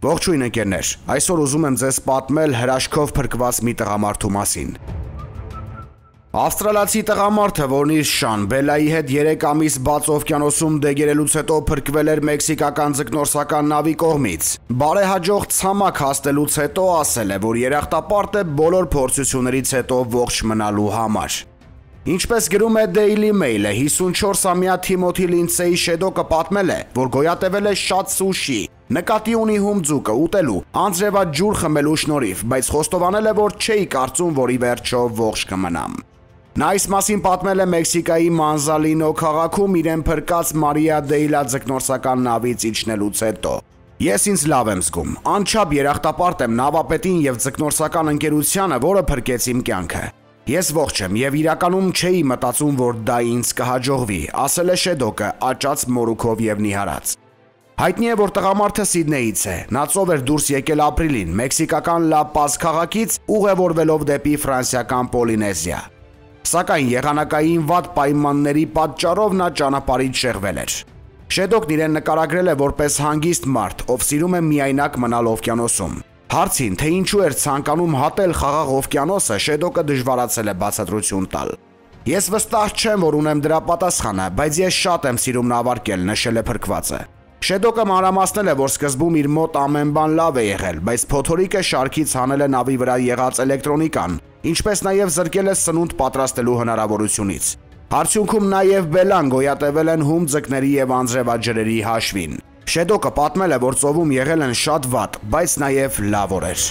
Ողջույն ընկերներ, այսօր ուզում եմ ձեզ պատմել հրաշքով փրկված մի տղամարդու մասին։ Ավստրալիացի տղամարդը, որն իր Շան Բելայի հետ 3 ամիս բաց օվկիանոսում դեգերելուց հետո փրկվել էր մեքսիկական ձկնորսական նավի կողմից, բարեհաջող ցամաք հասնելուց հետո ասել է, որ երախտապարտ է բոլոր փորձություններից հետո ողջ մնալու համար։ Ինչպես գրում է Daily Mail-ը, 54-ամյա Թիմոթի Լինդսեյի Շեդոկը պատմել է, որ գոյատևել է շատ սուշի, նկատի ունի հումձուկը ուտելու, անձրևած ջուր խմելու շնորհիվ, բայց խոստովանել է, որ չէի կարծում, որ ի վերջո ողջ կմնամ։ Նա այս մասին պատմել է Մեքսիկայի Մանզալինո քաղաքում իրեն փրկած Մարիա Դեյլա ձկնորսական նավից իջնելուց հետո։ Ես ինձ լավ եմ զգում, անչափ երախտապարտ եմ նավապետին եւ ձկնորսական ընկերությանը, որը փրկեց իմ կյանքը։ Ես ողջ եմ եւ իրականում չէի մտածում, որ դա ինձ կհաջողվի, ասել է Շեդոկը աճած մորուքով եւ նիհարած։ Հայտնի է, որ տղամարդը Սիդնեից է, նա ծով էր դուրս եկել ապրիլին, մեքսիկական Լա Պազ քաղաքից ուղևորվելով դեպի ֆրանսիական Պոլինեզիա։ Սակայն եղանակային վատ պայմանների պատճառով նա ճանապարհից շեղվել էր։ Շեդոկն իրեն նկարագրել է որպես հանգիստ մարդ, ով սիրում է միայնակ մնալ օվկիանոսում։ Հարցին, թե ինչու էր ցանկանում հատել խաղաղ օվկիանոսը, Շեդոկը դժվարացել է բացատրություն տալ։ Ես վստահ չեմ, որ ունեմ դրա պատասխանը, բայց ես շատ եմ սիրում նավարկել, նշել է փրկվածը։ Շեդոկը մանրամասնել է, որ սկզբում իր մոտ ամեն բան լավ է եղել, բայց փոթորիկը շարքից հանել է նավի վրա եղած էլեկտրոնիկան, ինչպես նաև զրկել է սնունդ պատրաստելու հնարավորությունից։ Արդյունքում նաև Բելան գոյատևել են հում ձկների եւ անձրևաջրերի հաշվին։ Շեդոկը պատմել է, որ ծովում եղել են շատ վատ, բայց նաև լավ օրեր։